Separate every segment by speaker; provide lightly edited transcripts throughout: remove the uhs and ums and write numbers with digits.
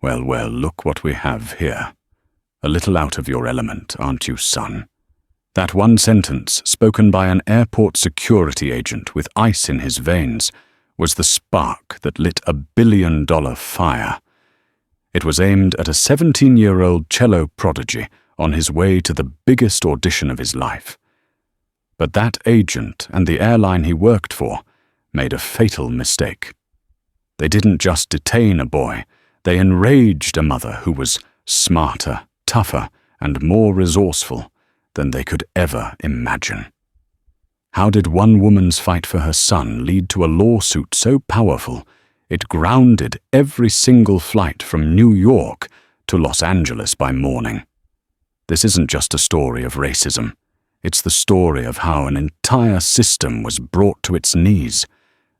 Speaker 1: Well, well, look what we have here. A little out of your element, aren't you, son? That one sentence, spoken by an airport security agent with ice in his veins, was the spark that lit a billion-dollar fire. It was aimed at a 17-year-old cello prodigy on his way to the biggest audition of his life. But that agent and the airline he worked for made a fatal mistake. They didn't just detain a boy, they enraged a mother who was smarter, tougher, and more resourceful than they could ever imagine. How did one woman's fight for her son lead to a lawsuit so powerful it grounded every single flight from New York to Los Angeles by morning? This isn't just a story of racism. It's the story of how an entire system was brought to its knees.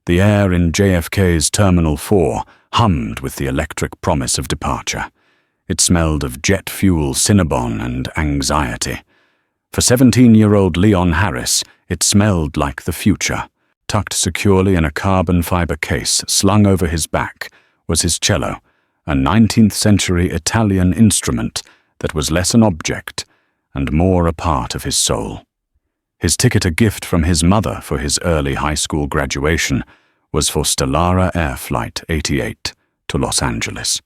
Speaker 1: The air in JFK's Terminal 4 hummed with the electric promise of departure. It smelled of jet fuel, Cinnabon, and anxiety. For 17-year-old Leon Harris, it smelled like the future. Tucked securely in a carbon fiber case slung over his back was his cello, a 19th-century Italian instrument that was less an object and more a part of his soul. His ticket, a gift from his mother for his early high school graduation, was for Stellara Air Flight 88 to Los Angeles.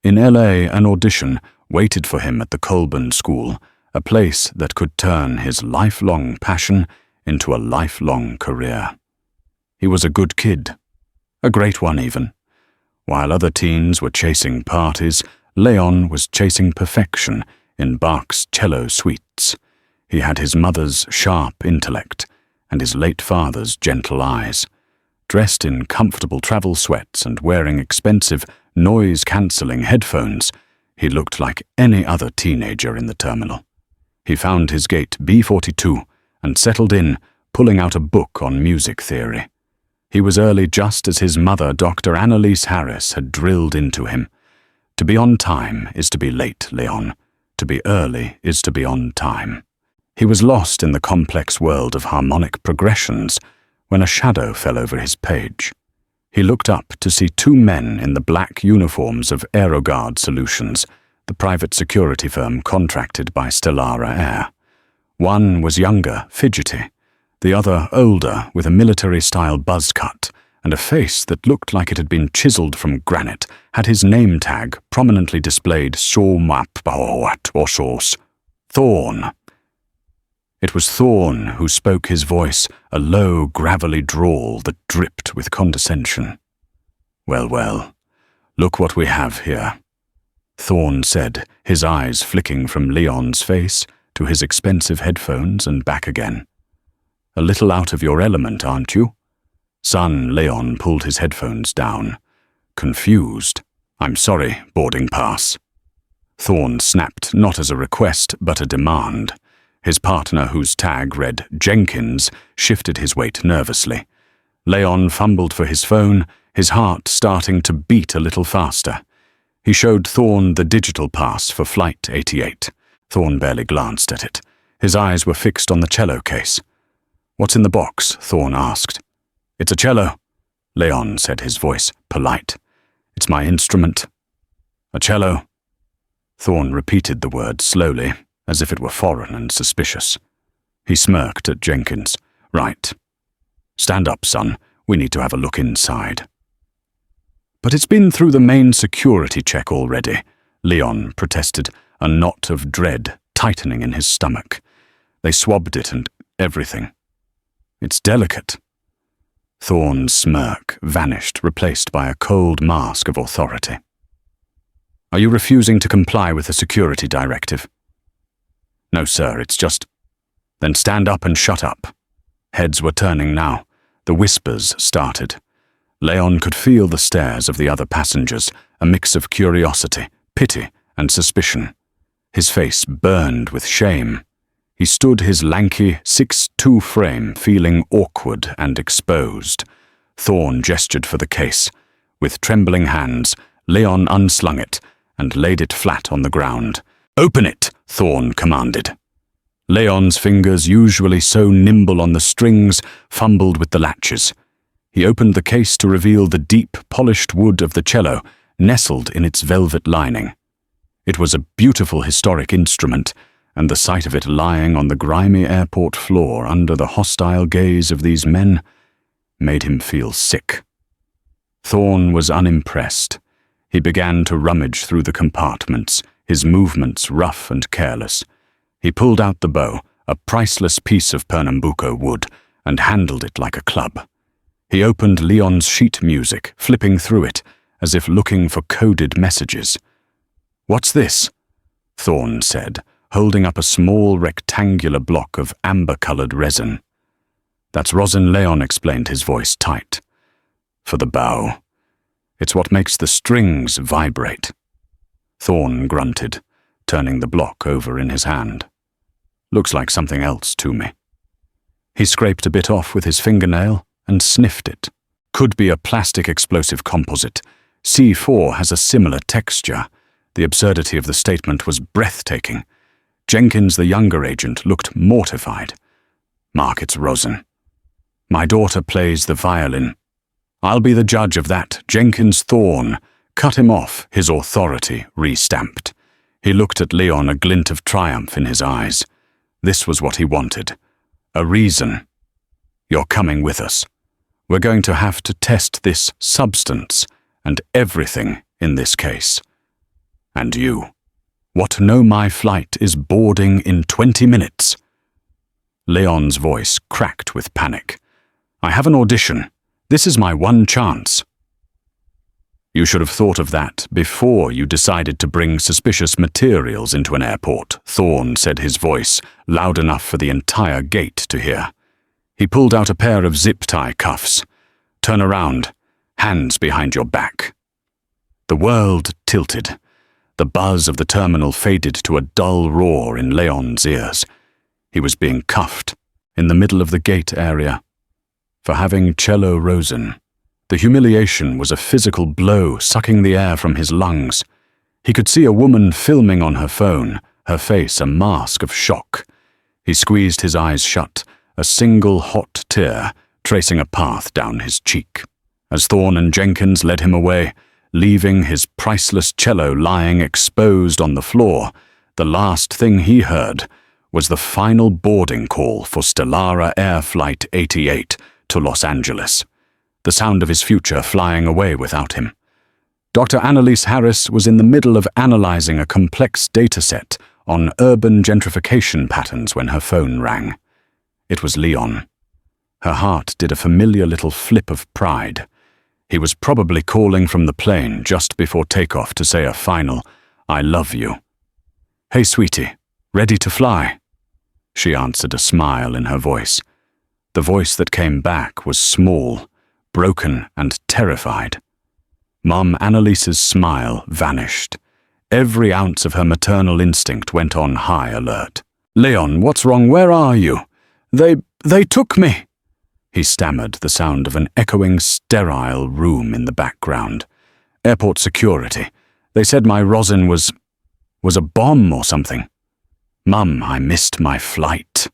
Speaker 1: In LA, an audition waited for him at the Colburn School, a place that could turn his lifelong passion into a lifelong career. He was a good kid, a great one even. While other teens were chasing parties, Leon was chasing perfection in Bach's cello suites. He had his mother's sharp intellect and his late father's gentle eyes. Dressed in comfortable travel sweats and wearing expensive, noise-cancelling headphones, he looked like any other teenager in the terminal. He found his gate B42 and settled in, pulling out a book on music theory. He was early just as his mother, Dr. Annelise Harris, had drilled into him. To be on time is to be late, Leon. To be early is to be on time. He was lost in the complex world of harmonic progressions when a shadow fell over his page. He looked up to see two men in the black uniforms of AeroGuard Solutions, the private security firm contracted by Stellara Air. One was younger, fidgety. The other older, with a military-style buzz cut and a face that looked like it had been chiseled from granite, had his name tag prominently displayed Thorn. It was Thorn who spoke, his voice a low, gravelly drawl that dripped with condescension. "Well, well, look what we have here," Thorn said, his eyes flicking from Leon's face to his expensive headphones and back again. "A little out of your element, aren't you?" Son Leon pulled his headphones down. Confused. "I'm sorry, boarding pass." Thorn snapped, not as a request, but a demand. His partner, whose tag read Jenkins, shifted his weight nervously. Leon fumbled for his phone, his heart starting to beat a little faster. He showed Thorn the digital pass for Flight 88. Thorn barely glanced at it. His eyes were fixed on the cello case. "What's in the box?" Thorn asked. "It's a cello," Leon said, his voice polite. "It's my instrument." "A cello." Thorn repeated the word slowly, as if it were foreign and suspicious. He smirked at Jenkins. "Right. Stand up, son. We need to have a look inside." "But it's been through the main security check already," Leon protested, a knot of dread tightening in his stomach. "They swabbed it and everything. It's delicate." Thorn's smirk vanished, replaced by a cold mask of authority. "Are you refusing to comply with the security directive?" "No, sir, it's just—" "Then stand up and shut up." Heads were turning now. The whispers started. Leon could feel the stares of the other passengers, a mix of curiosity, pity, and suspicion. His face burned with shame. He stood his lanky 6'2" frame, feeling awkward and exposed. Thorn gestured for the case. With trembling hands, Leon unslung it and laid it flat on the ground. "Open it," Thorn commanded. Leon's fingers, usually so nimble on the strings, fumbled with the latches. He opened the case to reveal the deep, polished wood of the cello, nestled in its velvet lining. It was a beautiful historic instrument, and the sight of it lying on the grimy airport floor under the hostile gaze of these men made him feel sick. Thorne was unimpressed. He began to rummage through the compartments, his movements rough and careless. He pulled out the bow, a priceless piece of Pernambuco wood, and handled it like a club. He opened Leon's sheet music, flipping through it, as if looking for coded messages. "What's this?" Thorne said, holding up a small rectangular block of amber-colored resin. "That's rosin," Leon explained, his voice tight. "For the bow. It's what makes the strings vibrate." Thorne grunted, turning the block over in his hand. "Looks like something else to me." He scraped a bit off with his fingernail and sniffed it. "Could be a plastic explosive composite. C4 has a similar texture." The absurdity of the statement was breathtaking. Jenkins, the younger agent, looked mortified. "Mark, it's rosin. My daughter plays the violin. I'll be the judge of that." Jenkins Thorne cut him off, his authority re-stamped. He looked at Leon, a glint of triumph in his eyes. This was what he wanted. A reason. "You're coming with us. We're going to have to test this substance and everything in this case. And you. What know my flight is boarding in 20 minutes. Leon's voice cracked with panic. "I have an audition. This is my one chance." "You should have thought of that before you decided to bring suspicious materials into an airport," Thorne said, his voice loud enough for the entire gate to hear. He pulled out a pair of zip-tie cuffs. "Turn around. Hands behind your back." The world tilted. The buzz of the terminal faded to a dull roar in Leon's ears. He was being cuffed in the middle of the gate area for having Cello Rosin. The humiliation was a physical blow, sucking the air from his lungs. He could see a woman filming on her phone, her face a mask of shock. He squeezed his eyes shut, a single hot tear tracing a path down his cheek. As Thorne and Jenkins led him away, leaving his priceless cello lying exposed on the floor, the last thing he heard was the final boarding call for Stellara Air Flight 88 to Los Angeles, the sound of his future flying away without him. Dr. Annelise Harris was in the middle of analyzing a complex dataset on urban gentrification patterns when her phone rang. It was Leon. Her heart did a familiar little flip of pride. He was probably calling from the plane just before takeoff to say a final, "I love you." "Hey, sweetie, ready to fly?" She answered, a smile in her voice. The voice that came back was small, broken and terrified. Mom Annalise's smile vanished. Every ounce of her maternal instinct went on high alert. "Leon, what's wrong? Where are you?" They took me," he stammered, the sound of an echoing, sterile room in the background. "Airport security. They said my rosin was a bomb or something. Mum, I missed my flight."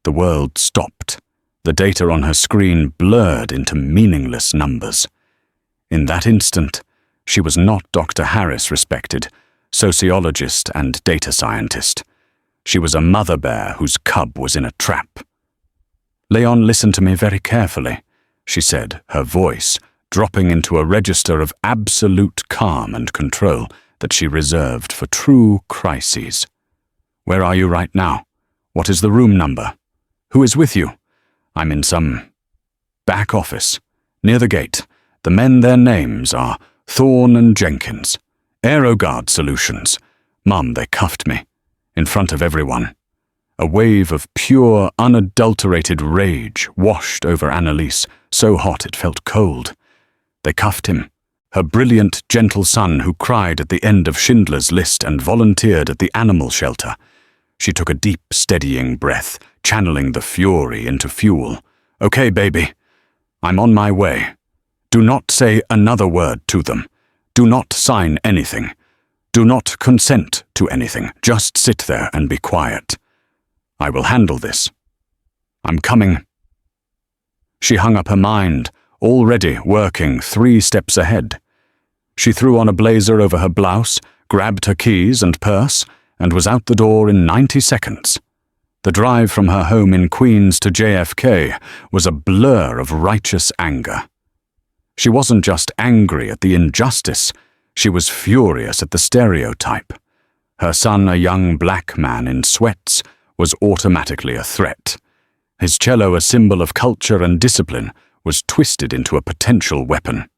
Speaker 1: The world stopped. The data on her screen blurred into meaningless numbers. In that instant, she was not Dr. Harris respected, sociologist and data scientist. She was a mother bear whose cub was in a trap. "Leon, listen to me very carefully," she said, her voice dropping into a register of absolute calm and control that she reserved for true crises. "Where are you right now? What is the room number? Who is with you?" "I'm in some back office, near the gate. The men, their names are Thorne and Jenkins. AeroGuard Solutions. Mum, they cuffed me. In front of everyone." A wave of pure, unadulterated rage washed over Annelise, so hot it felt cold. They cuffed him. Her brilliant, gentle son who cried at the end of Schindler's List and volunteered at the animal shelter. She took a deep, steadying breath, channeling the fury into fuel. "Okay, baby. I'm on my way. Do not say another word to them. Do not sign anything. Do not consent to anything. Just sit there and be quiet. I will handle this. I'm coming." She hung up her mind, already working 3 steps ahead. She threw on a blazer over her blouse, grabbed her keys and purse, and was out the door in 90 seconds. The drive from her home in Queens to JFK was a blur of righteous anger. She wasn't just angry at the injustice, she was furious at the stereotype. Her son, a young black man in sweats, was automatically a threat. His cello, a symbol of culture and discipline, was twisted into a potential weapon.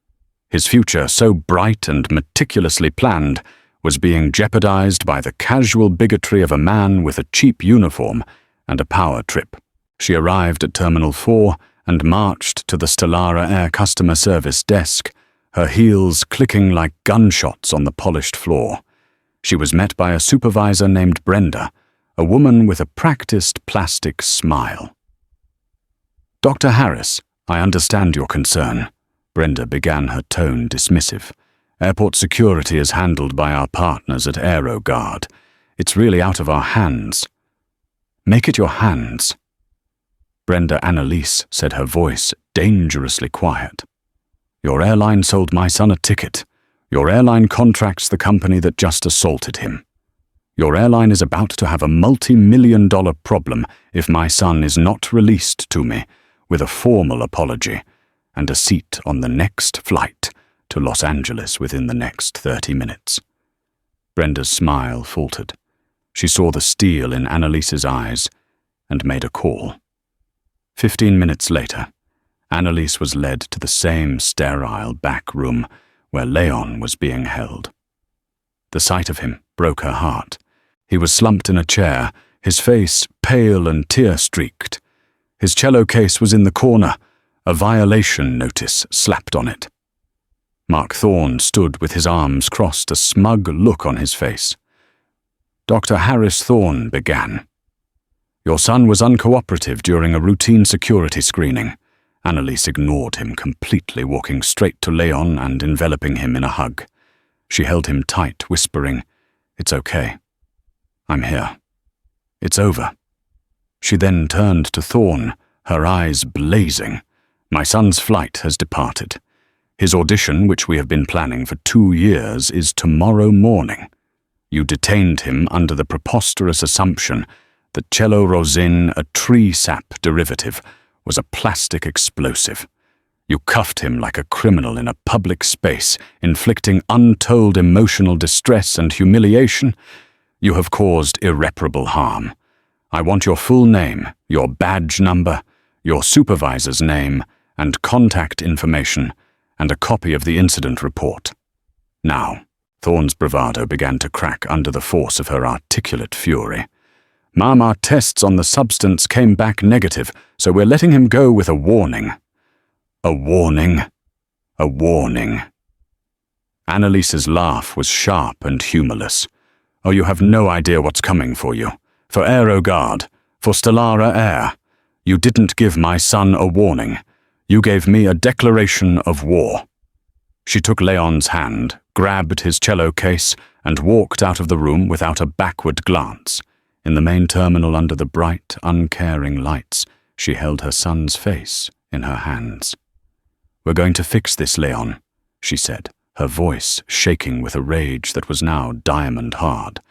Speaker 1: His future, so bright and meticulously planned, was being jeopardized by the casual bigotry of a man with a cheap uniform and a power trip. She arrived at Terminal 4 and marched to the Stellara Air customer service desk, her heels clicking like gunshots on the polished floor. She was met by a supervisor named Brenda, a woman with a practiced plastic smile. "Dr. Harris, I understand your concern." Brenda began, her tone dismissive. "Airport security is handled by our partners at AeroGuard. It's really out of our hands." "Make it your hands." Brenda Annelise said, her voice dangerously quiet. "Your airline sold my son a ticket. Your airline contracts the company that just assaulted him. Your airline is about to have a multi-million-dollar problem if my son is not released to me with a formal apology and a seat on the next flight to Los Angeles within the next 30 minutes. Brenda's smile faltered. She saw the steel in Annelise's eyes and made a call. 15 minutes later, Annelise was led to the same sterile back room where Leon was being held. The sight of him broke her heart. He was slumped in a chair, his face pale and tear-streaked. His cello case was in the corner, a violation notice slapped on it. Mark Thorne stood with his arms crossed, a smug look on his face. Dr. Harris Thorne began. "Your son was uncooperative during a routine security screening." Annelise ignored him completely, walking straight to Leon and enveloping him in a hug. She held him tight, whispering, "It's okay. I'm here. It's over." She then turned to Thorne, her eyes blazing. "My son's flight has departed. His audition, which we have been planning for 2 years, is tomorrow morning. You detained him under the preposterous assumption that Cello Rosin, a tree sap derivative, was a plastic explosive. You cuffed him like a criminal in a public space, inflicting untold emotional distress and humiliation. You have caused irreparable harm. I want your full name, your badge number, your supervisor's name, and contact information, and a copy of the incident report. Now." Thorne's bravado began to crack under the force of her articulate fury. "Ma'am, our tests on the substance came back negative, so we're letting him go with a warning." "A warning? A warning." Annelise's laugh was sharp and humorless. "Oh, you have no idea what's coming for you. For AeroGuard, for Stellara Air. You didn't give my son a warning. You gave me a declaration of war." She took Leon's hand, grabbed his cello case, and walked out of the room without a backward glance. In the main terminal under the bright, uncaring lights, she held her son's face in her hands. "We're going to fix this, Leon," she said, her voice shaking with a rage that was now diamond-hard.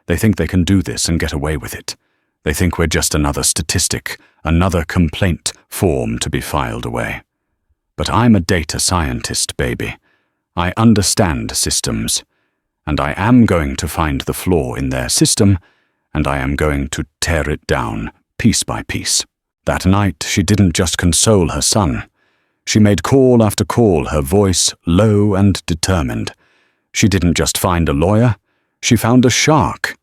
Speaker 1: "They think they can do this and get away with it. They think we're just another statistic, another complaint form to be filed away. But I'm a data scientist, baby. I understand systems, and I am going to find the flaw in their system, and I am going to tear it down piece by piece." That night, she didn't just console her son. She made call after call, her voice low and determined. She didn't just find a lawyer, she found a shark.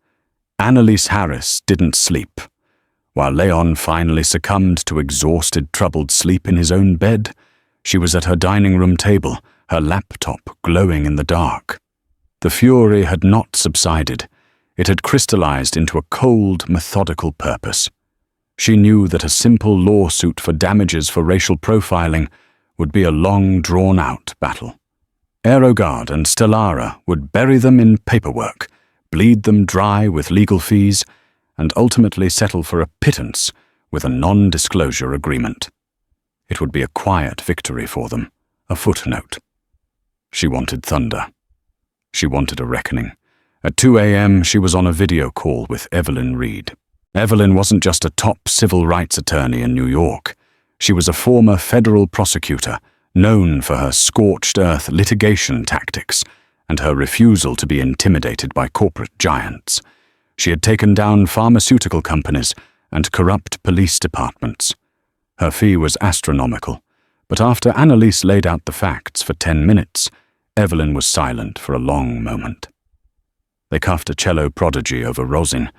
Speaker 1: Annelise Harris didn't sleep. While Leon finally succumbed to exhausted, troubled sleep in his own bed, she was at her dining room table, her laptop glowing in the dark. The fury had not subsided. It had crystallized into a cold, methodical purpose. She knew that a simple lawsuit for damages for racial profiling would be a long, drawn-out battle. AeroGuard and Stellara would bury them in paperwork, bleed them dry with legal fees, and ultimately settle for a pittance with a non-disclosure agreement. It would be a quiet victory for them, a footnote. She wanted thunder. She wanted a reckoning. At 2 a.m., she was on a video call with Evelyn Reed. Evelyn wasn't just a top civil rights attorney in New York. She was a former federal prosecutor, known for her scorched earth litigation tactics and her refusal to be intimidated by corporate giants. She had taken down pharmaceutical companies and corrupt police departments. Her fee was astronomical, but after Annelise laid out the facts for 10 minutes, Evelyn was silent for a long moment. They cuffed a cello prodigy over Rosin.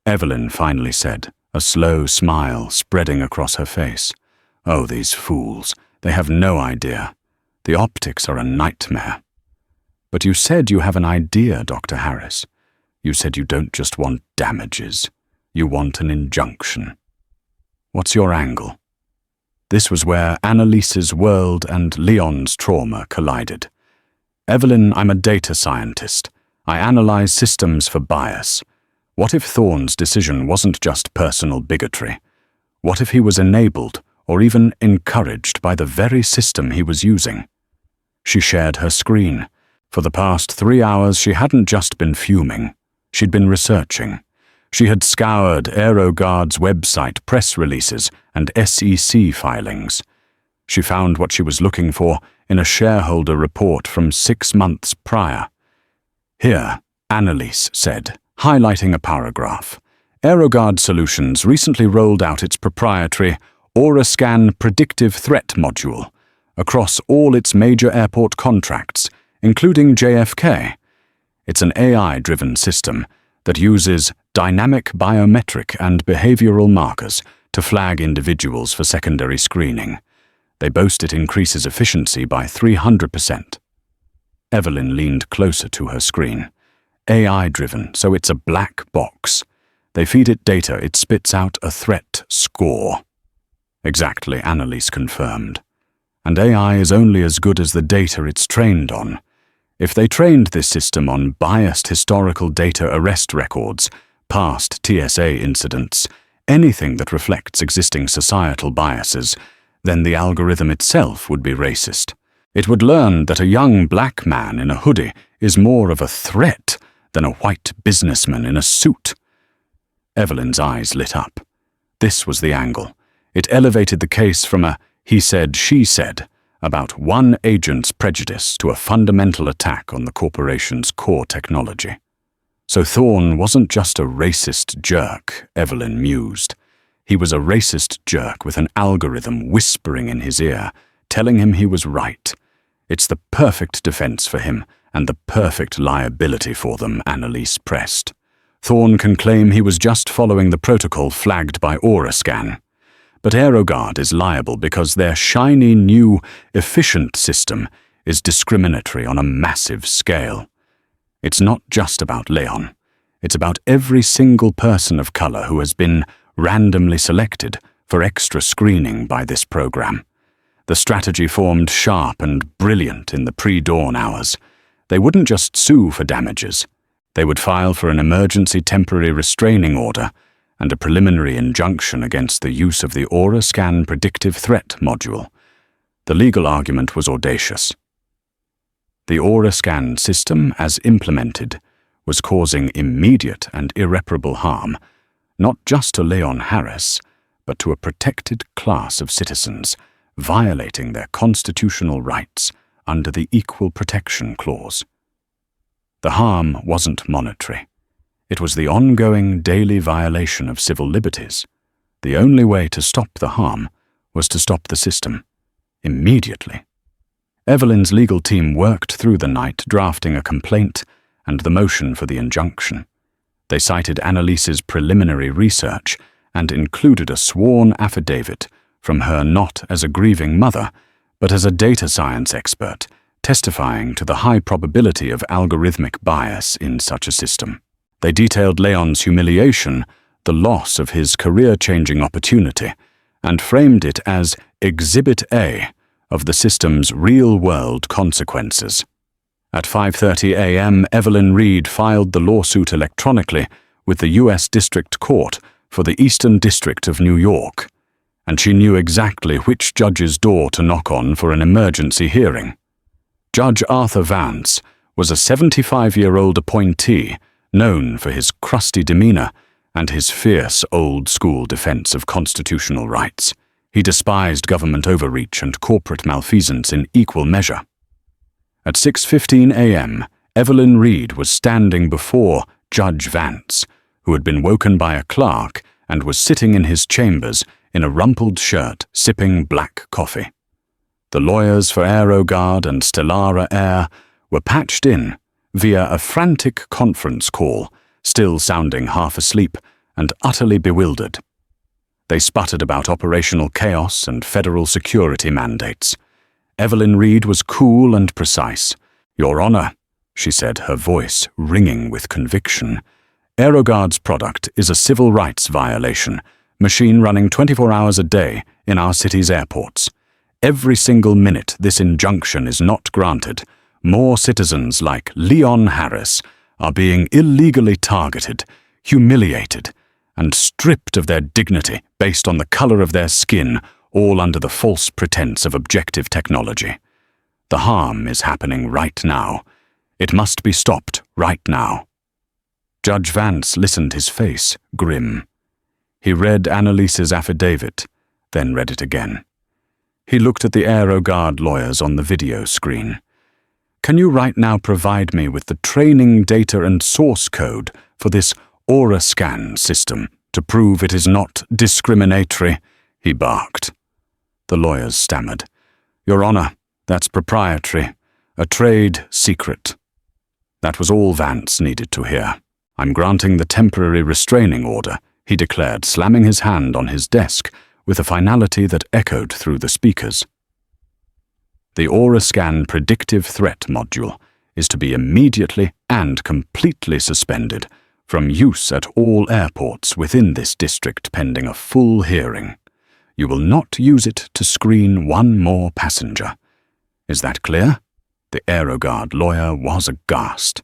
Speaker 1: Evelyn finally said, a slow smile spreading across her face, "Oh, these fools, they have no idea. The optics are a nightmare." "But you said you have an idea, Dr. Harris. You said you don't just want damages. You want an injunction. What's your angle?" This was where Annelise's world and Leon's trauma collided. "Evelyn, I'm a data scientist. I analyze systems for bias. What if Thorne's decision wasn't just personal bigotry? What if he was enabled or even encouraged by the very system he was using?" She shared her screen. For the past 3 hours, she hadn't just been fuming. She'd been researching. She had scoured AeroGuard's website press releases and SEC filings. She found what she was looking for in a shareholder report from 6 months prior. "Here," Annelise said, highlighting a paragraph. "AeroGuard Solutions recently rolled out its proprietary AuraScan predictive threat module across all its major airport contracts, including JFK. It's an AI-driven system that uses dynamic biometric and behavioral markers to flag individuals for secondary screening. They boast it increases efficiency by 300%. Evelyn leaned closer to her screen. AI-driven, so it's a black box. They feed it data, it spits out a threat score. Exactly, Annelise confirmed. And AI is only as good as the data it's trained on. If they trained this system on biased historical data arrest records, past TSA incidents, anything that reflects existing societal biases, then the algorithm itself would be racist. It would learn that a young black man in a hoodie is more of a threat than a white businessman in a suit. Evelyn's eyes lit up. This was the angle. It elevated the case from a he said, she said about one agent's prejudice to a fundamental attack on the corporation's core technology. So Thorne wasn't just a racist jerk, Evelyn mused. He was a racist jerk with an algorithm whispering in his ear, telling him he was right. It's the perfect defense for him and the perfect liability for them, Annelise pressed. Thorne can claim he was just following the protocol flagged by AuraScan. But AeroGuard is liable because their shiny new, efficient system is discriminatory on a massive scale. It's not just about Leon. It's about every single person of color who has been randomly selected for extra screening by this program. The strategy formed sharp and brilliant in the pre-dawn hours. They wouldn't just sue for damages. They would file for an emergency temporary restraining order and a preliminary injunction against the use of the AuraScan predictive threat module. The legal argument was audacious. The AuraScan system, as implemented, was causing immediate and irreparable harm, not just to Leon Harris, but to a protected class of citizens, violating their constitutional rights under the Equal Protection Clause. The harm wasn't monetary. It was the ongoing daily violation of civil liberties. The only way to stop the harm was to stop the system, immediately. Evelyn's legal team worked through the night drafting a complaint and the motion for the injunction. They cited Annelise's preliminary research and included a sworn affidavit from her not as a grieving mother, but as a data science expert, testifying to the high probability of algorithmic bias in such a system. They detailed Leon's humiliation, the loss of his career-changing opportunity, and framed it as Exhibit A of the system's real-world consequences. At 5:30 a.m., Evelyn Reed filed the lawsuit electronically with the U.S. District Court for the Eastern District of New York, and she knew exactly which judge's door to knock on for an emergency hearing. Judge Arthur Vance was a 75-year-old appointee known for his crusty demeanor and his fierce old-school defense of constitutional rights. He despised government overreach and corporate malfeasance in equal measure. At 6:15 a.m., Evelyn Reed was standing before Judge Vance, who had been woken by a clerk and was sitting in his chambers in a rumpled shirt, sipping black coffee. The lawyers for AeroGuard and Stellara Air were patched in via a frantic conference call, still sounding half asleep and utterly bewildered. They sputtered about operational chaos and federal security mandates. Evelyn Reed was cool and precise. "Your Honor," she said, her voice ringing with conviction, "AeroGuard's product is a civil rights violation, machine running 24 hours a day in our city's airports. Every single minute this injunction is not granted, more citizens like Leon Harris are being illegally targeted, humiliated, and stripped of their dignity based on the color of their skin, all under the false pretense of objective technology. The harm is happening right now. It must be stopped right now." Judge Vance listened, his face grim. He read Annelise's affidavit, then read it again. He looked at the AeroGuard lawyers on the video screen. "Can you right now provide me with the training data and source code for this aura scan system to prove it is not discriminatory?" he barked. The lawyers stammered. "Your Honor, that's proprietary, a trade secret." That was all Vance needed to hear. "I'm granting the temporary restraining order," he declared, slamming his hand on his desk with a finality that echoed through the speakers. The AuraScan predictive threat module is to be immediately and completely suspended from use at all airports within this district pending a full hearing. You will not use it to screen one more passenger. Is that clear? The AeroGuard lawyer was aghast.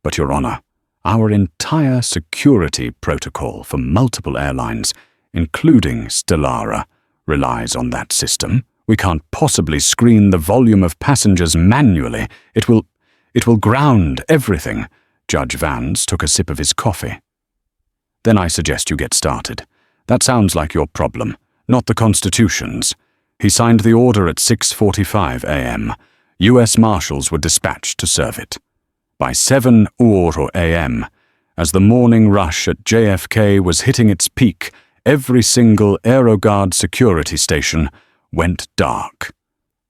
Speaker 1: "But, Your Honor, our entire security protocol for multiple airlines, including Stellara, relies on that system. We can't possibly screen the volume of passengers manually. It will ground everything." Judge Vance took a sip of his coffee. "Then I suggest you get started. That sounds like your problem, not the Constitution's." He signed the order at 6:45 a.m. U.S. Marshals were dispatched to serve it. By 7 a.m., as the morning rush at JFK was hitting its peak, every single AeroGuard security station went dark.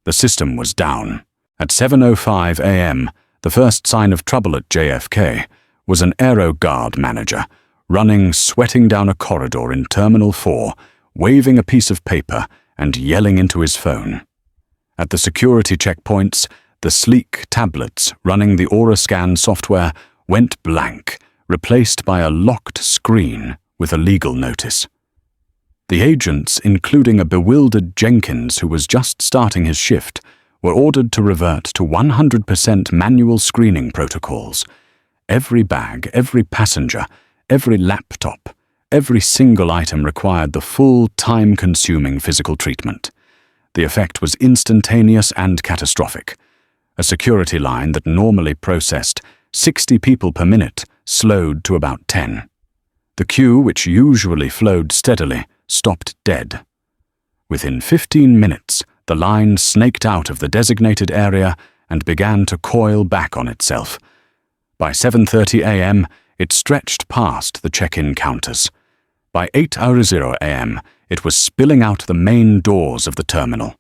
Speaker 1: The system was down. At 7:05 a.m., the first sign of trouble at JFK was an AeroGuard manager running, sweating down a corridor in Terminal 4, waving a piece of paper and yelling into his phone. At the security checkpoints, the sleek tablets running the AuraScan software went blank, replaced by a locked screen with a legal notice. The agents, including a bewildered Jenkins who was just starting his shift, were ordered to revert to 100% manual screening protocols. Every bag, every passenger, every laptop, every single item required the full, time-consuming physical treatment. The effect was instantaneous and catastrophic. A security line that normally processed 60 people per minute slowed to about 10. The queue, which usually flowed steadily, stopped dead. Within 15 minutes, the line snaked out of the designated area and began to coil back on itself. By 7:30 a.m., it stretched past the check-in counters. By 8:00 a.m., it was spilling out the main doors of the terminal.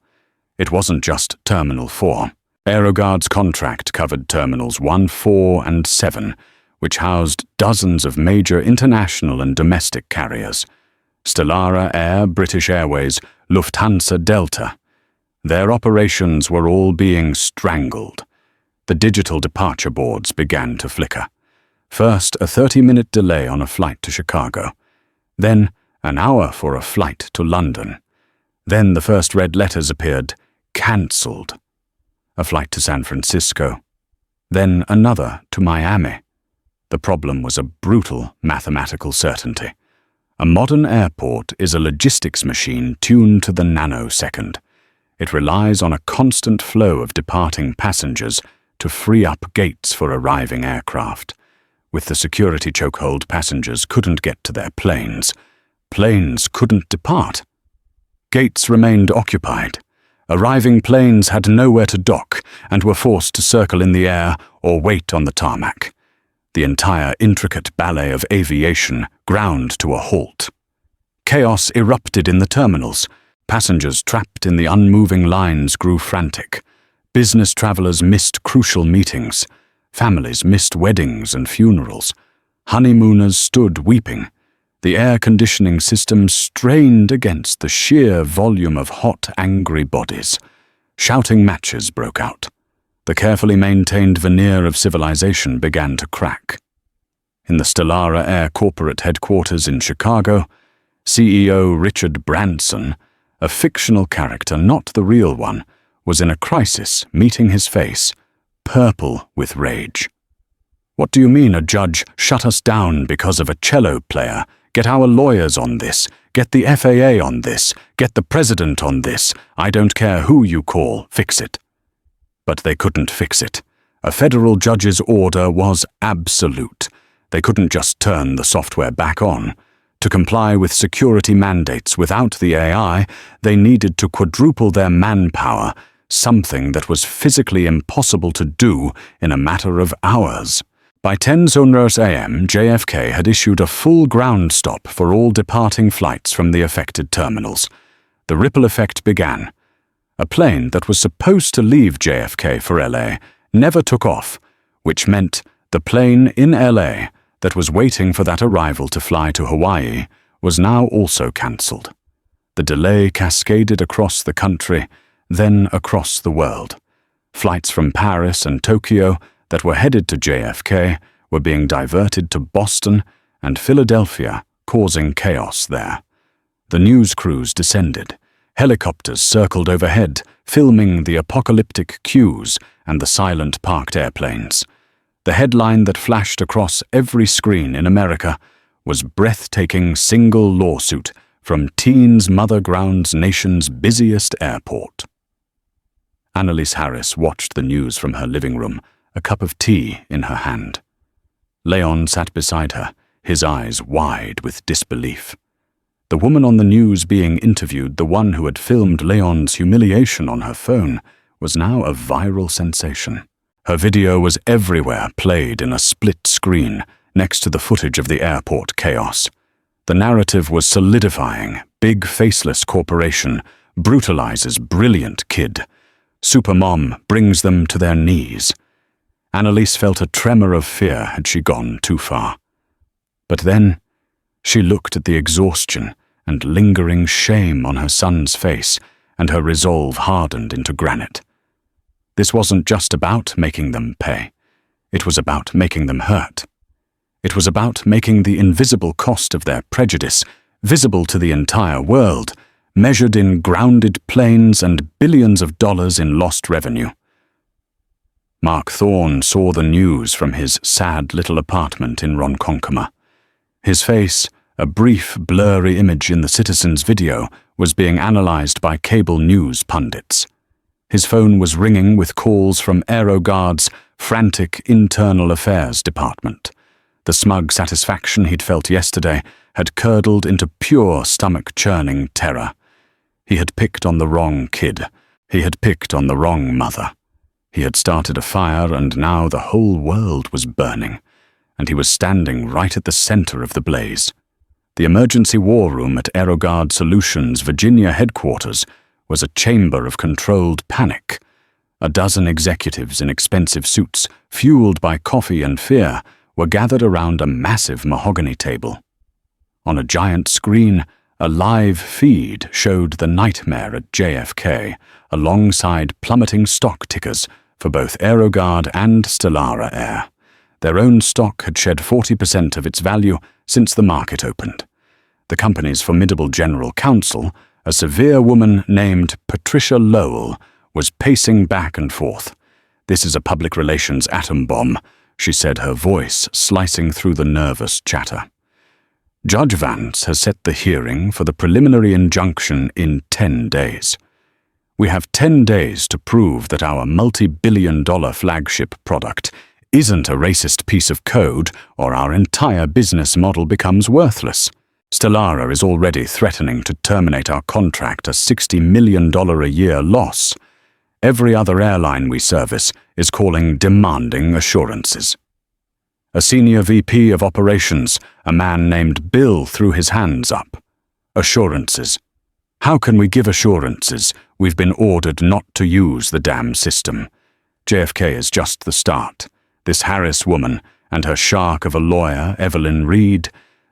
Speaker 1: It wasn't just Terminal 4. AeroGuard's contract covered Terminals 1, 4, and 7, which housed dozens of major international and domestic carriers. Stellara Air, British Airways, Lufthansa Delta. Their operations were all being strangled. The digital departure boards began to flicker. First, a 30-minute delay on a flight to Chicago. Then, an hour for a flight to London. Then the first red letters appeared, cancelled. A flight to San Francisco. Then another to Miami. The problem was a brutal mathematical certainty. A modern airport is a logistics machine tuned to the nanosecond. It relies on a constant flow of departing passengers to free up gates for arriving aircraft. With the security chokehold, passengers couldn't get to their planes. Planes couldn't depart. Gates remained occupied. Arriving planes had nowhere to dock and were forced to circle in the air or wait on the tarmac. The entire intricate ballet of aviation ground to a halt. Chaos erupted in the terminals. Passengers trapped in the unmoving lines grew frantic. Business travelers missed crucial meetings. Families missed weddings and funerals. Honeymooners stood weeping. The air conditioning system strained against the sheer volume of hot, angry bodies. Shouting matches broke out. The carefully maintained veneer of civilization began to crack. In the Stellara Air corporate headquarters in Chicago, CEO Richard Branson, a fictional character, not the real one, was in a crisis, meeting his face, purple with rage. "What do you mean a judge shut us down because of a cello player? Get our lawyers on this. Get the FAA on this. Get the president on this. I don't care who you call. Fix it." But they couldn't fix it. A federal judge's order was absolute. They couldn't just turn the software back on. To comply with security mandates without the AI, they needed to quadruple their manpower, something that was physically impossible to do in a matter of hours. By 10:00 a.m., JFK had issued a full ground stop for all departing flights from the affected terminals. The ripple effect began. A plane that was supposed to leave JFK for LA never took off, which meant the plane in LA that was waiting for that arrival to fly to Hawaii was now also cancelled. The delay cascaded across the country, then across the world. Flights from Paris and Tokyo that were headed to JFK were being diverted to Boston and Philadelphia, causing chaos there. The news crews descended. Helicopters circled overhead, filming the apocalyptic cues and the silent parked airplanes. The headline that flashed across every screen in America was breathtaking single lawsuit from Teens Mother Ground's nation's busiest airport. Annelise Harris watched the news from her living room, a cup of tea in her hand. Leon sat beside her, his eyes wide with disbelief. The woman on the news being interviewed, the one who had filmed Leon's humiliation on her phone, was now a viral sensation. Her video was everywhere, played in a split screen, next to the footage of the airport chaos. The narrative was solidifying. Big faceless corporation brutalizes brilliant kid. Supermom brings them to their knees. Annelise felt a tremor of fear had she gone too far. But then she looked at the exhaustion and lingering shame on her son's face, and her resolve hardened into granite. This wasn't just about making them pay. It was about making them hurt. It was about making the invisible cost of their prejudice visible to the entire world, measured in grounded planes and billions of dollars in lost revenue. Mark Thorne saw the news from his sad little apartment in Ronkonkoma. His face, a brief, blurry image in the Citizen's video, was being analyzed by cable news pundits. His phone was ringing with calls from AeroGuard's frantic internal affairs department. The smug satisfaction he'd felt yesterday had curdled into pure stomach-churning terror. He had picked on the wrong kid. He had picked on the wrong mother. He had started a fire, and now the whole world was burning, and he was standing right at the center of the blaze. The emergency war room at AeroGuard Solutions' Virginia headquarters was a chamber of controlled panic. A dozen executives in expensive suits, fueled by coffee and fear, were gathered around a massive mahogany table. On a giant screen, a live feed showed the nightmare at JFK, alongside plummeting stock tickers for both AeroGuard and Stellara Air. Their own stock had shed 40% of its value since the market opened. The company's formidable general counsel, a severe woman named Patricia Lowell, was pacing back and forth. "This is a public relations atom bomb," she said, her voice slicing through the nervous chatter. "Judge Vance has set the hearing for the preliminary injunction in 10 days. We have 10 days to prove that our multi-billion-dollar flagship product isn't a racist piece of code, or our entire business model becomes worthless. Stellara is already threatening to terminate our contract, a $60 million a year loss. Every other airline we service is calling demanding assurances. A senior VP of operations, a man named Bill, threw his hands up. Assurances. How can we give assurances? We've been ordered not to use the damn system. JFK is just the start. This Harris woman and her shark of a lawyer, Evelyn Reed,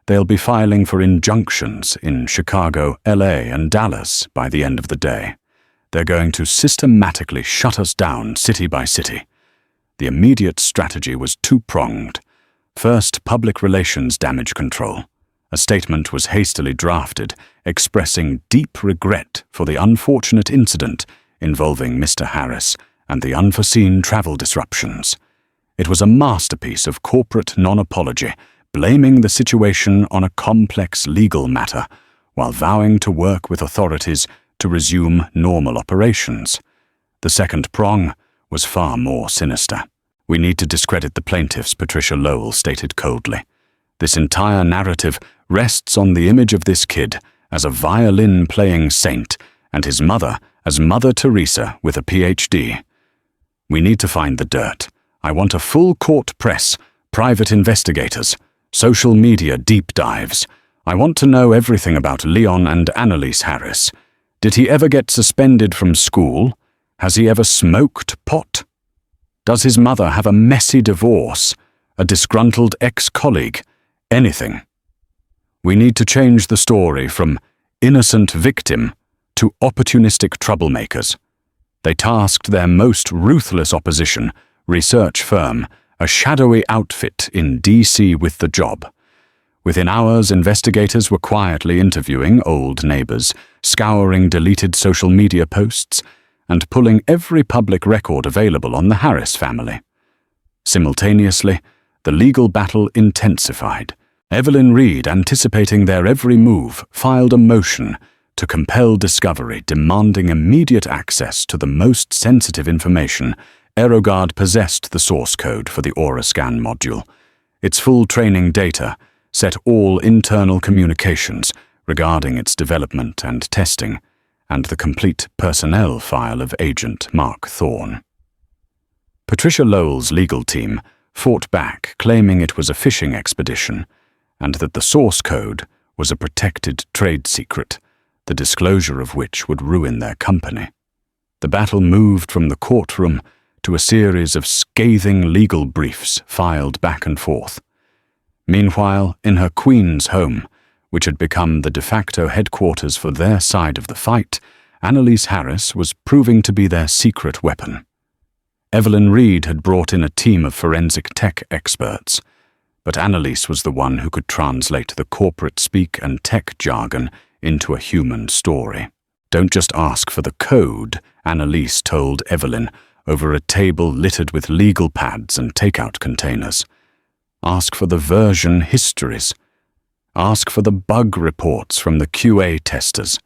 Speaker 1: they'll be filing for injunctions in Chicago, LA, and Dallas by the end of the day. They're going to systematically shut us down city by city. The immediate strategy was two-pronged. First, public relations damage control. A statement was hastily drafted, expressing deep regret for the unfortunate incident involving Mr. Harris and the unforeseen travel disruptions. It was a masterpiece of corporate non-apology, blaming the situation on a complex legal matter, while vowing to work with authorities to resume normal operations. The second prong was far more sinister. We need to discredit the plaintiffs, Patricia Lowell stated coldly. This entire narrative rests on the image of this kid as a violin-playing saint and his mother as Mother Teresa with a PhD. We need to find the dirt. I want a full court press, private investigators, social media deep dives. I want to know everything about Leon and Annelise Harris. Did he ever get suspended from school? Has he ever smoked pot? Does his mother have a messy divorce? A disgruntled ex-colleague? Anything. We need to change the story from innocent victim to opportunistic troublemakers. They tasked their most ruthless opposition, research firm, a shadowy outfit in D.C. with the job. Within hours, investigators were quietly interviewing old neighbors, scouring deleted social media posts, and pulling every public record available on the Harris family. Simultaneously, the legal battle intensified. Evelyn Reed, anticipating their every move, filed a motion to compel discovery, demanding immediate access to the most sensitive information. AeroGuard possessed the source code for the Aura Scan module. Its full training data set all internal communications regarding its development and testing, and the complete personnel file of Agent Mark Thorne. Patricia Lowell's legal team fought back, claiming it was a fishing expedition, and that the source code was a protected trade secret, the disclosure of which would ruin their company. The battle moved from the courtroom to a series of scathing legal briefs filed back and forth. Meanwhile, in her Queens home, which had become the de facto headquarters for their side of the fight, Annelise Harris was proving to be their secret weapon. Evelyn Reed had brought in a team of forensic tech experts, but Annelise was the one who could translate the corporate speak and tech jargon into a human story. Don't just ask for the code, Annelise told Evelyn over a table littered with legal pads and takeout containers. Ask for the version histories. Ask for the bug reports from the QA testers.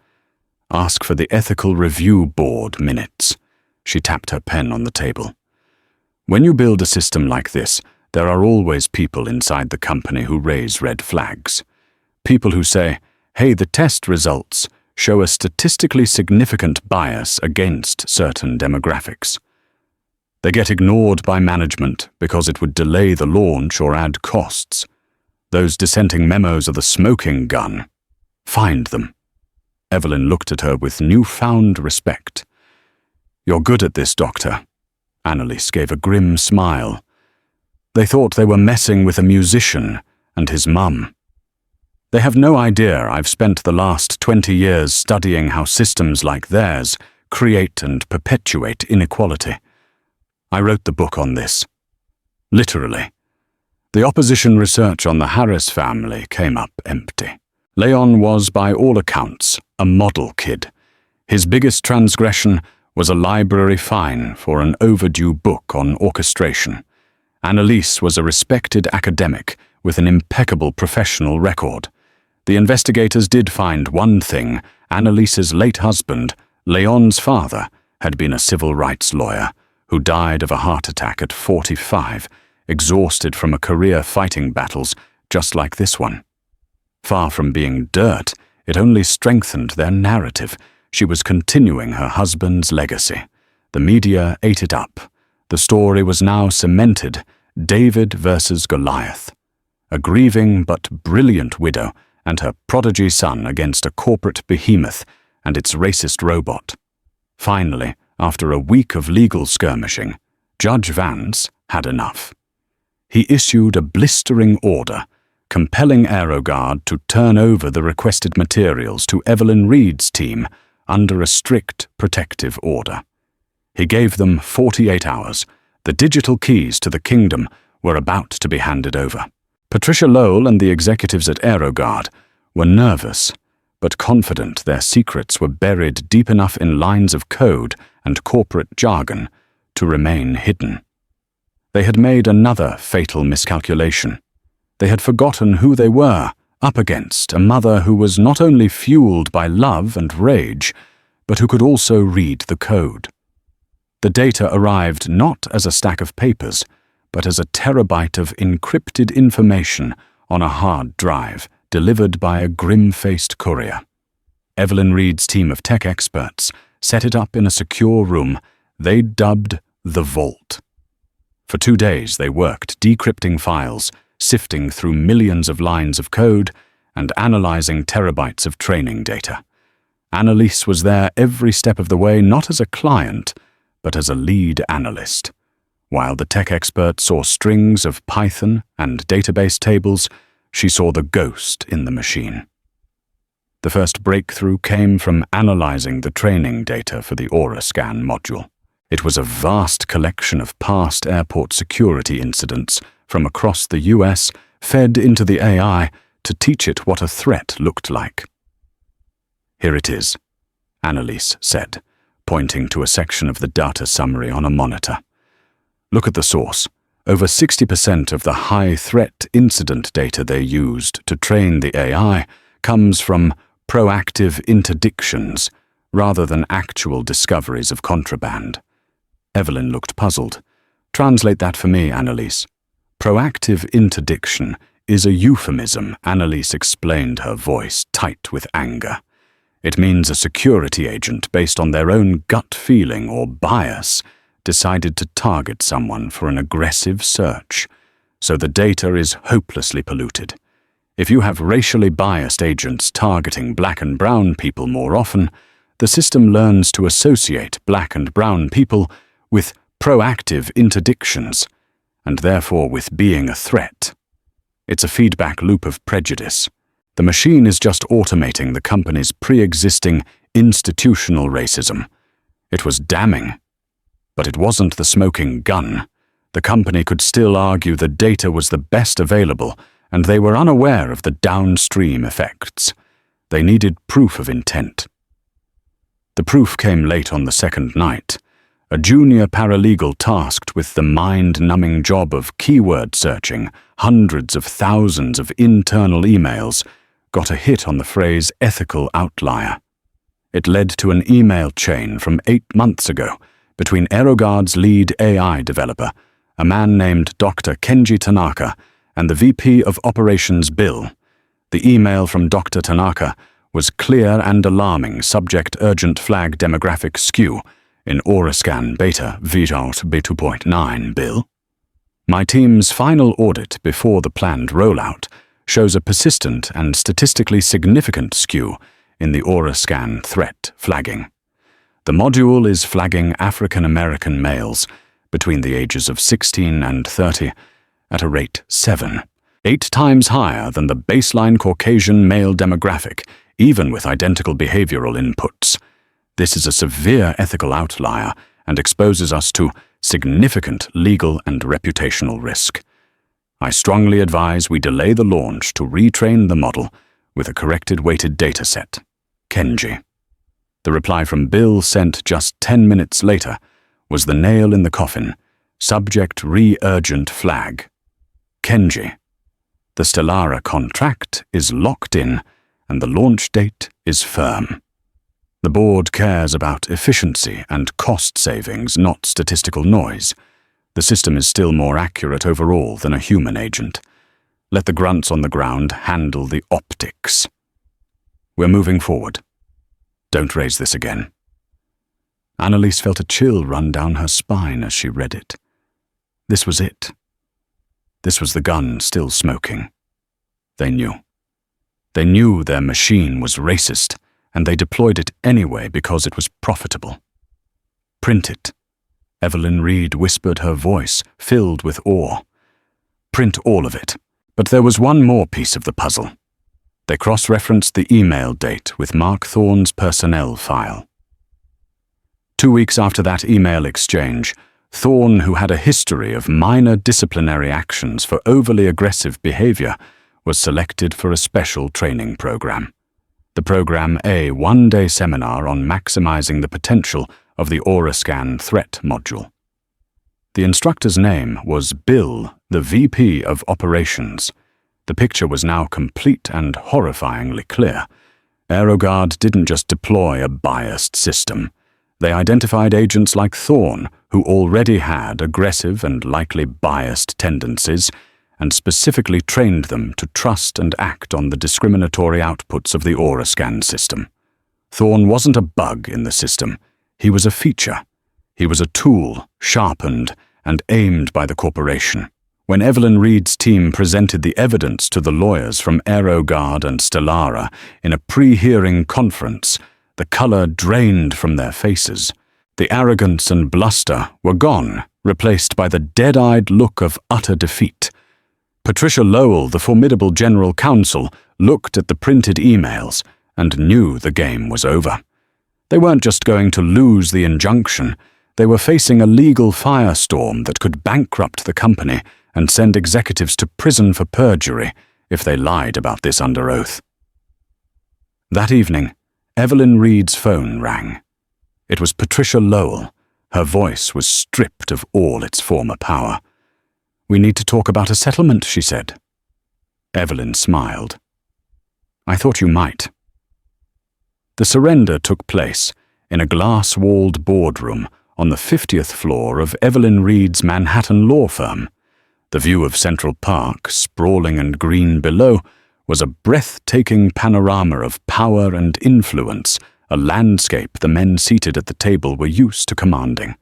Speaker 1: Ask for the ethical review board minutes. She tapped her pen on the table. When you build a system like this, there are always people inside the company who raise red flags. People who say, hey, the test results show a statistically significant bias against certain demographics. They get ignored by management because it would delay the launch or add costs. Those dissenting memos are the smoking gun. Find them. Evelyn looked at her with newfound respect. You're good at this, Doctor. Annelise gave a grim smile. They thought they were messing with a musician and his mum. They have no idea I've spent the last 20 years studying how systems like theirs create and perpetuate inequality. I wrote the book on this. Literally. The opposition research on the Harris family came up empty. Leon was, by all accounts, a model kid. His biggest transgression was a library fine for an overdue book on orchestration. Annelise was a respected academic with an impeccable professional record. The investigators did find one thing: Annelise's late husband, Leon's father, had been a civil rights lawyer who died of a heart attack at 45, exhausted from a career fighting battles just like this one. Far from being dirt, it only strengthened their narrative. She was continuing her husband's legacy. The media ate it up. The story was now cemented: David versus Goliath. A grieving but brilliant widow and her prodigy son against a corporate behemoth and its racist robot. Finally, after a week of legal skirmishing, Judge Vance had enough. He issued a blistering order, compelling AeroGuard to turn over the requested materials to Evelyn Reed's team under a strict protective order. He gave them 48 hours. The digital keys to the kingdom were about to be handed over. Patricia Lowell and the executives at AeroGuard were nervous, but confident their secrets were buried deep enough in lines of code and corporate jargon to remain hidden. They had made another fatal miscalculation. They had forgotten who they were up against: a mother who was not only fueled by love and rage, but who could also read the code. The data arrived not as a stack of papers, but as a terabyte of encrypted information on a hard drive delivered by a grim-faced courier. Evelyn Reed's team of tech experts set it up in a secure room they dubbed the Vault. For 2 days they worked decrypting files, sifting through millions of lines of code, and analyzing terabytes of training data. Annelise was there every step of the way, not as a client, but as a lead analyst. While the tech expert saw strings of Python and database tables, she saw the ghost in the machine. The first breakthrough came from analyzing the training data for the Aura Scan module. It was a vast collection of past airport security incidents from across the US, fed into the AI to teach it what a threat looked like. "Here it is," Annelise said, pointing to a section of the data summary on a monitor. "Look at the source. Over 60% of the high-threat incident data they used to train the AI comes from proactive interdictions rather than actual discoveries of contraband." Evelyn looked puzzled. "Translate that for me, Annelise." "Proactive interdiction is a euphemism," Annelise explained, her voice tight with anger. "It means a security agent, based on their own gut feeling or bias, decided to target someone for an aggressive search. So the data is hopelessly polluted. If you have racially biased agents targeting black and brown people more often, the system learns to associate black and brown people with proactive interdictions, and therefore with being a threat. It's a feedback loop of prejudice. The machine is just automating the company's pre-existing institutional racism. It was damning. But it wasn't the smoking gun. The company could still argue the data was the best available, and they were unaware of the downstream effects. They needed proof of intent. The proof came late on the second night. A junior paralegal tasked with the mind-numbing job of keyword searching hundreds of thousands of internal emails got a hit on the phrase ethical outlier. It led to an email chain from 8 months ago between AeroGuard's lead AI developer, a man named Dr. Kenji Tanaka, and the VP of Operations Bill. The email from Dr. Tanaka was clear and alarming: subject urgent flag demographic skew in AuraScan beta v.out b2.9 Bill. My team's final audit before the planned rollout shows a persistent and statistically significant skew in the AuraScan threat flagging. The module is flagging African American males between the ages of 16 and 30 at a rate 7, 8 times higher than the baseline Caucasian male demographic, even with identical behavioral inputs. This is a severe ethical outlier and exposes us to significant legal and reputational risk. I strongly advise we delay the launch to retrain the model with a corrected weighted dataset. Kenji. The reply from Bill, sent just 10 minutes later, was the nail in the coffin. Subject re-urgent flag. Kenji. The Stellara contract is locked in and the launch date is firm. The board cares about efficiency and cost savings, not statistical noise. The system is still more accurate overall than a human agent. Let the grunts on the ground handle the optics. We're moving forward. Don't raise this again. Annelise felt a chill run down her spine as she read it. This was it. This was the gun still smoking. They knew. They knew their machine was racist, and they deployed it anyway because it was profitable. Print it. Evelyn Reed whispered, her voice filled with awe. Print all of it. But there was one more piece of the puzzle. They cross-referenced the email date with Mark Thorne's personnel file. 2 weeks after that email exchange, Thorne, who had a history of minor disciplinary actions for overly aggressive behavior, was selected for a special training program. The program, a one-day seminar on maximizing the potential of the AeroGuard threat module. The instructor's name was Bill, the VP of Operations. The picture was now complete and horrifyingly clear. AeroGuard didn't just deploy a biased system. They identified agents like Thorne, who already had aggressive and likely biased tendencies, and specifically trained them to trust and act on the discriminatory outputs of the AeroGuard system. Thorne wasn't a bug in the system. He was a feature. He was a tool, sharpened and aimed by the corporation. When Evelyn Reed's team presented the evidence to the lawyers from AeroGuard and Stellara in a pre-hearing conference, the color drained from their faces. The arrogance and bluster were gone, replaced by the dead-eyed look of utter defeat. Patricia Lowell, the formidable general counsel, looked at the printed emails and knew the game was over. They weren't just going to lose the injunction. They were facing a legal firestorm that could bankrupt the company and send executives to prison for perjury if they lied about this under oath. That evening, Evelyn Reed's phone rang. It was Patricia Lowell. Her voice was stripped of all its former power. "We need to talk about a settlement," she said. Evelyn smiled. "I thought you might." The surrender took place in a glass-walled boardroom on the 50th floor of Evelyn Reed's Manhattan law firm. The view of Central Park, sprawling and green below, was a breathtaking panorama of power and influence, a landscape the men seated at the table were used to commanding.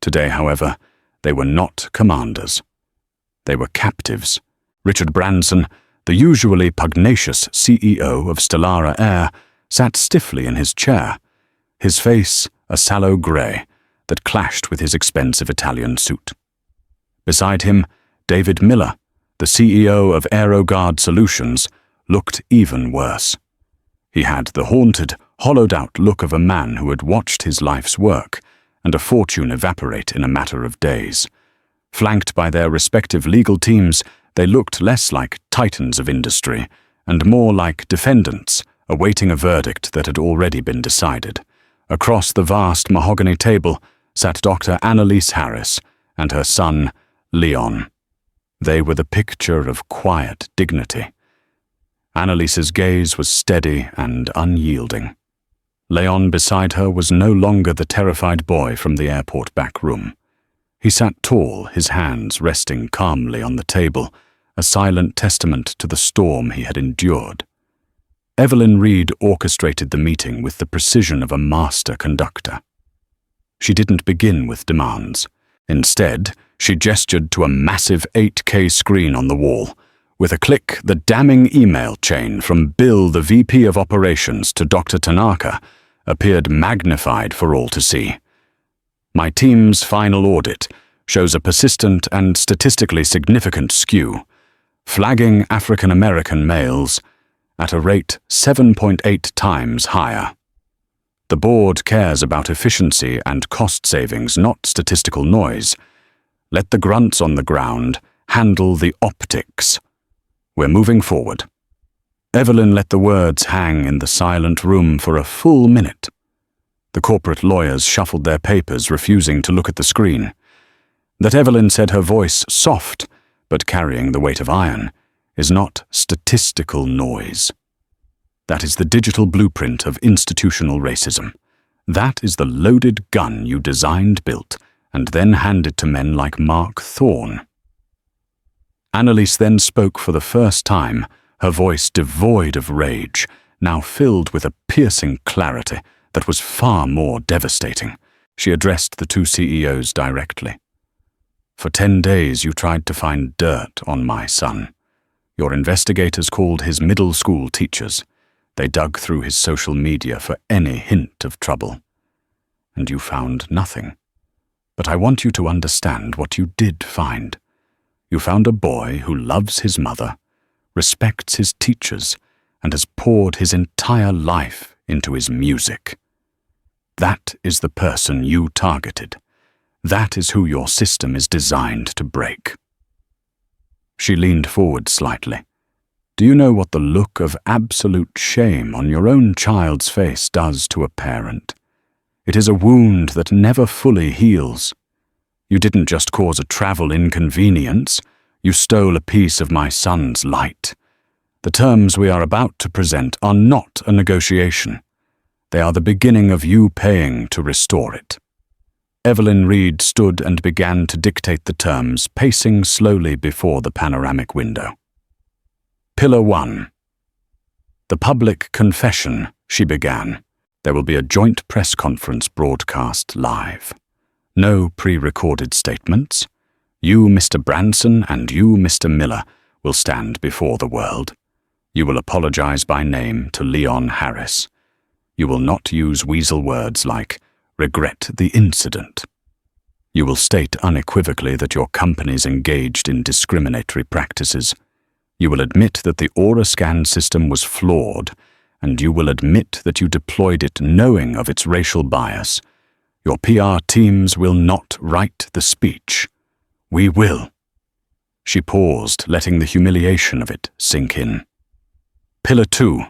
Speaker 1: Today, however, they were not commanders. They were captives. Richard Branson, the usually pugnacious CEO of Stellara Air, sat stiffly in his chair, his face a sallow grey that clashed with his expensive Italian suit. Beside him, David Miller, the CEO of AeroGuard Solutions, looked even worse. He had the haunted, hollowed-out look of a man who had watched his life's work and a fortune evaporate in a matter of days. Flanked by their respective legal teams, they looked less like titans of industry and more like defendants awaiting a verdict that had already been decided. Across the vast mahogany table sat Dr. Annelise Harris and her son, Leon. They were the picture of quiet dignity. Annelise's gaze was steady and unyielding. Leon beside her was no longer the terrified boy from the airport back room. He sat tall, his hands resting calmly on the table, a silent testament to the storm he had endured. Evelyn Reed orchestrated the meeting with the precision of a master conductor. She didn't begin with demands. Instead, she gestured to a massive 8K screen on the wall. With a click, the damning email chain from Bill, the VP of Operations, to Dr. Tanaka appeared magnified for all to see. My team's final audit shows a persistent and statistically significant skew, flagging African American males at a rate 7.8 times higher. The board cares about efficiency and cost savings, not statistical noise. Let the grunts on the ground handle the optics. We're moving forward. Evelyn let the words hang in the silent room for a full minute. The corporate lawyers shuffled their papers, refusing to look at the screen. That Evelyn said, her voice soft, but carrying the weight of iron, is not statistical noise. That is the digital blueprint of institutional racism. That is the loaded gun you designed, built, and then handed to men like Mark Thorne. Annelise then spoke for the first time, her voice devoid of rage, now filled with a piercing clarity that was far more devastating. She addressed the two CEOs directly. For 10 days you tried to find dirt on my son. Your investigators called his middle school teachers. They dug through his social media for any hint of trouble. And you found nothing. But I want you to understand what you did find. You found a boy who loves his mother, respects his teachers, and has poured his entire life into his music. That is the person you targeted. That is who your system is designed to break. She leaned forward slightly. Do you know what the look of absolute shame on your own child's face does to a parent? It is a wound that never fully heals. You didn't just cause a travel inconvenience, you stole a piece of my son's light. The terms we are about to present are not a negotiation. They are the beginning of you paying to restore it. Evelyn Reed stood and began to dictate the terms, pacing slowly before the panoramic window. Pillar 1. The public confession, she began. There will be a joint press conference broadcast live. No pre-recorded statements. You, Mr. Branson, and you, Mr. Miller, will stand before the world. You will apologize by name to Leon Harris. You will not use weasel words like regret the incident. You will state unequivocally that your company's engaged in discriminatory practices. You will admit that the aura scan system was flawed, and you will admit that you deployed it knowing of its racial bias. Your PR teams will not write the speech. We will. She paused, letting the humiliation of it sink in. Pillar 2.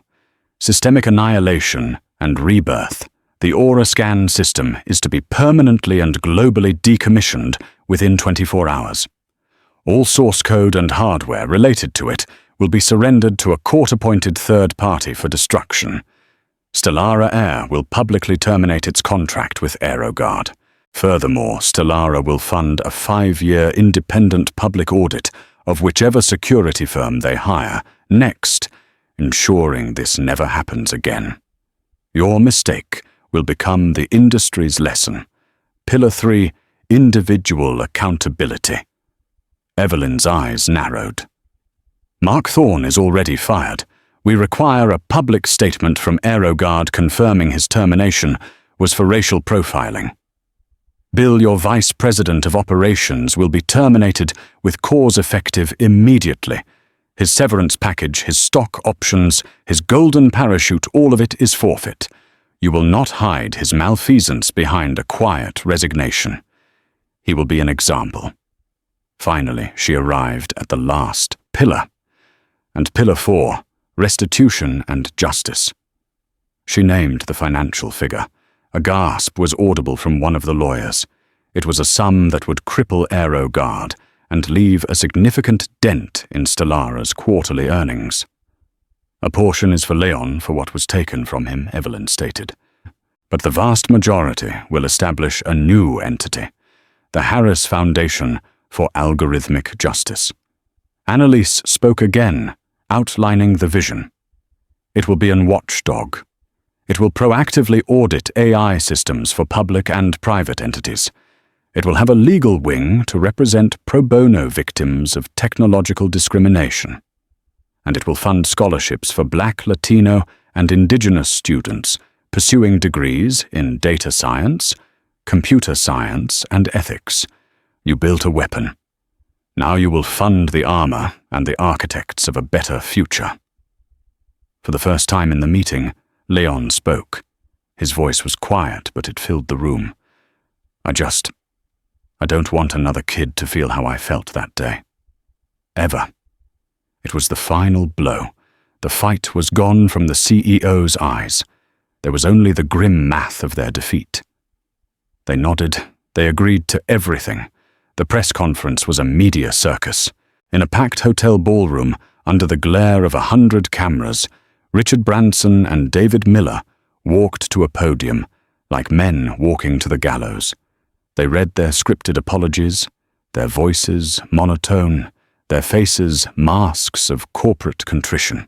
Speaker 1: Systemic annihilation and rebirth. The aura scan system is to be permanently and globally decommissioned within 24 hours. All source code and hardware related to it will be surrendered to a court-appointed third party for destruction. Stellara Air will publicly terminate its contract with AeroGuard. Furthermore, Stellara will fund a 5-year independent public audit of whichever security firm they hire next, ensuring this never happens again. Your mistake will become the industry's lesson. Pillar 3, individual accountability. Evelyn's eyes narrowed. Mark Thorne is already fired. We require a public statement from AeroGuard confirming his termination was for racial profiling. Bill, your Vice President of Operations, will be terminated with cause effective immediately. His severance package, his stock options, his golden parachute, all of it is forfeit. You will not hide his malfeasance behind a quiet resignation. He will be an example. Finally, she arrived at the last pillar. And pillar 4, restitution and justice. She named the financial figure. A gasp was audible from one of the lawyers. It was a sum that would cripple AeroGuard and leave a significant dent in Stellara's quarterly earnings. A portion is for Leon for what was taken from him, Evelyn stated. But the vast majority will establish a new entity, the Harris Foundation for Algorithmic Justice. Annelise spoke again, outlining the vision. It will be an watchdog. It will proactively audit AI systems for public and private entities. It will have a legal wing to represent pro bono victims of technological discrimination. And it will fund scholarships for Black, Latino, and Indigenous students pursuing degrees in data science, computer science, and ethics. You built a weapon. Now you will fund the armor and the architects of a better future. For the first time in the meeting, Leon spoke. His voice was quiet, but it filled the room. I don't want another kid to feel how I felt that day. Ever. It was the final blow. The fight was gone from the CEO's eyes. There was only the grim math of their defeat. They nodded. They agreed to everything. The press conference was a media circus. In a packed hotel ballroom, under the glare of 100 cameras, Richard Branson and David Miller walked to a podium like men walking to the gallows. They read their scripted apologies, their voices monotone, their faces masks of corporate contrition.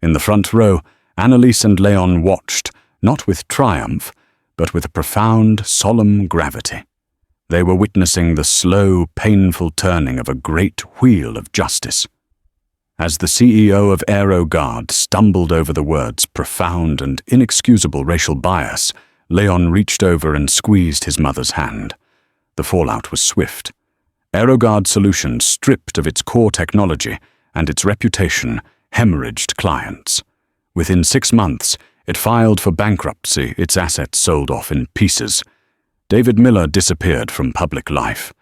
Speaker 1: In the front row, Annelise and Leon watched, not with triumph, but with a profound, solemn gravity. They were witnessing the slow, painful turning of a great wheel of justice. As the CEO of AeroGuard stumbled over the words profound and inexcusable racial bias, Leon reached over and squeezed his mother's hand. The fallout was swift. AeroGuard Solutions, stripped of its core technology and its reputation, hemorrhaged clients. Within 6 months, it filed for bankruptcy, its assets sold off in pieces. David Miller disappeared from public life.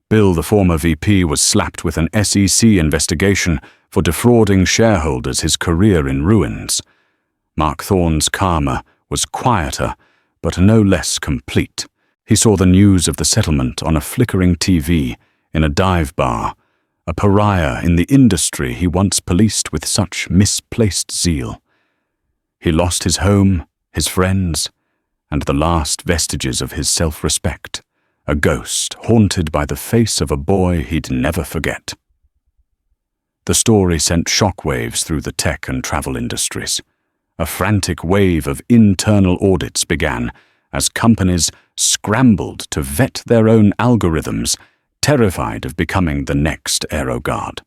Speaker 1: Bill, the former VP, was slapped with an SEC investigation for defrauding shareholders, his career in ruins. Mark Thorne's karma was quieter, but no less complete. He saw the news of the settlement on a flickering TV in a dive bar, a pariah in the industry he once policed with such misplaced zeal. He lost his home, his friends, and the last vestiges of his self-respect, a ghost haunted by the face of a boy he'd never forget. The story sent shockwaves through the tech and travel industries. A frantic wave of internal audits began as companies scrambled to vet their own algorithms, terrified of becoming the next AeroGuard.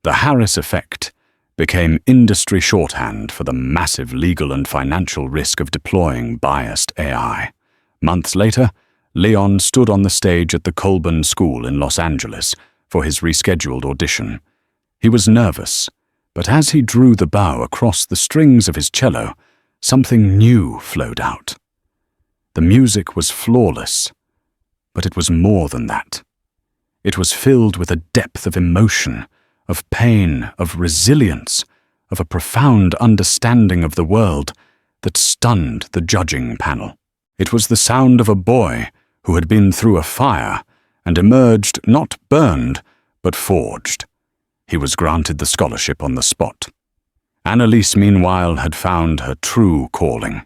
Speaker 1: The Harris effect became industry shorthand for the massive legal and financial risk of deploying biased AI. Months later, Leon stood on the stage at the Colburn School in Los Angeles for his rescheduled audition. He was nervous, but as he drew the bow across the strings of his cello, something new flowed out. The music was flawless, but it was more than that. It was filled with a depth of emotion, of pain, of resilience, of a profound understanding of the world that stunned the judging panel. It was the sound of a boy who had been through a fire and emerged not burned, but forged. He was granted the scholarship on the spot. Annelise, meanwhile, had found her true calling.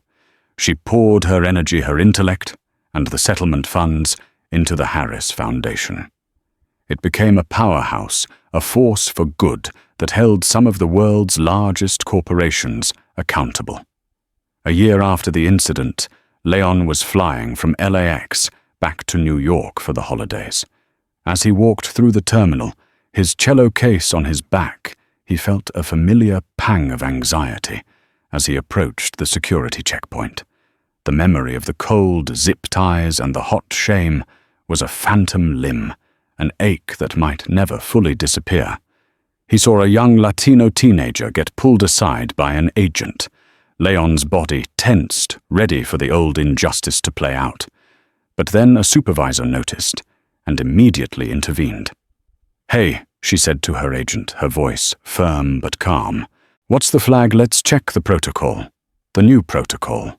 Speaker 1: She poured her energy, her intellect, and the settlement funds into the Harris Foundation. It became a powerhouse, a force for good that held some of the world's largest corporations accountable. A year after the incident, Leon was flying from LAX back to New York for the holidays. As he walked through the terminal, his cello case on his back, he felt a familiar pang of anxiety as he approached the security checkpoint. The memory of the cold zip ties and the hot shame was a phantom limb, an ache that might never fully disappear. He saw a young Latino teenager get pulled aside by an agent. Leon's body tensed, ready for the old injustice to play out. But then a supervisor noticed and immediately intervened. "Hey," she said to her agent, her voice firm but calm. "What's the flag? Let's check the protocol. The new protocol."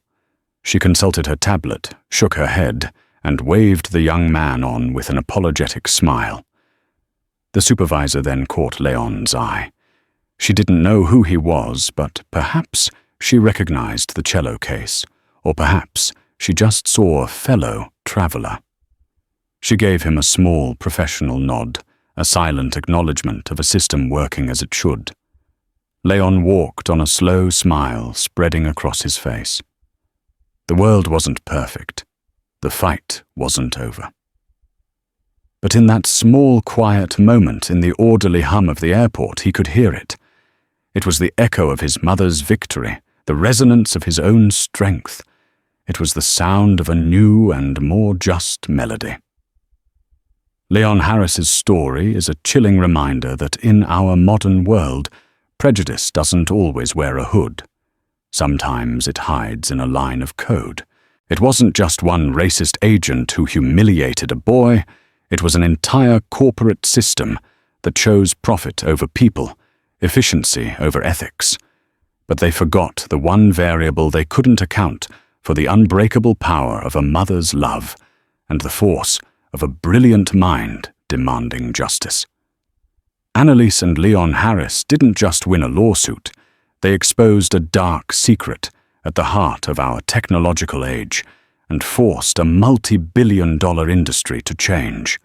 Speaker 1: She consulted her tablet, shook her head, and waved the young man on with an apologetic smile. The supervisor then caught Leon's eye. She didn't know who he was, but perhaps she recognized the cello case, or perhaps she just saw a fellow traveler. She gave him a small professional nod, a silent acknowledgement of a system working as it should. Leon walked on a slow smile spreading across his face. The world wasn't perfect. The fight wasn't over. But in that small, quiet moment in the orderly hum of the airport, he could hear it. It was the echo of his mother's victory, the resonance of his own strength. It was the sound of a new and more just melody. Leon Harris's story is a chilling reminder that in our modern world, prejudice doesn't always wear a hood. Sometimes it hides in a line of code. It wasn't just one racist agent who humiliated a boy. It was an entire corporate system that chose profit over people, efficiency over ethics. But they forgot the one variable they couldn't account for: the unbreakable power of a mother's love and the force of a brilliant mind demanding justice. Annelise and Leon Harris didn't just win a lawsuit, They exposed a dark secret at the heart of our technological age and forced a multi-billion-dollar industry to change.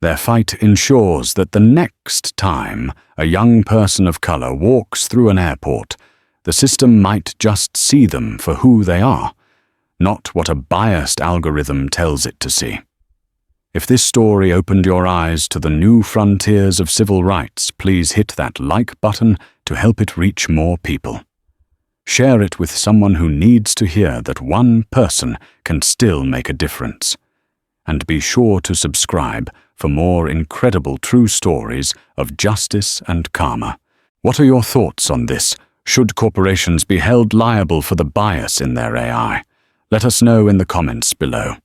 Speaker 1: Their fight ensures that the next time a young person of color walks through an airport, the system might just see them for who they are, not what a biased algorithm tells it to see. If this story opened your eyes to the new frontiers of civil rights, please hit that like button to help it reach more people. Share it with someone who needs to hear that one person can still make a difference. And be sure to subscribe for more incredible true stories of justice and karma. What are your thoughts on this? Should corporations be held liable for the bias in their AI? Let us know in the comments below.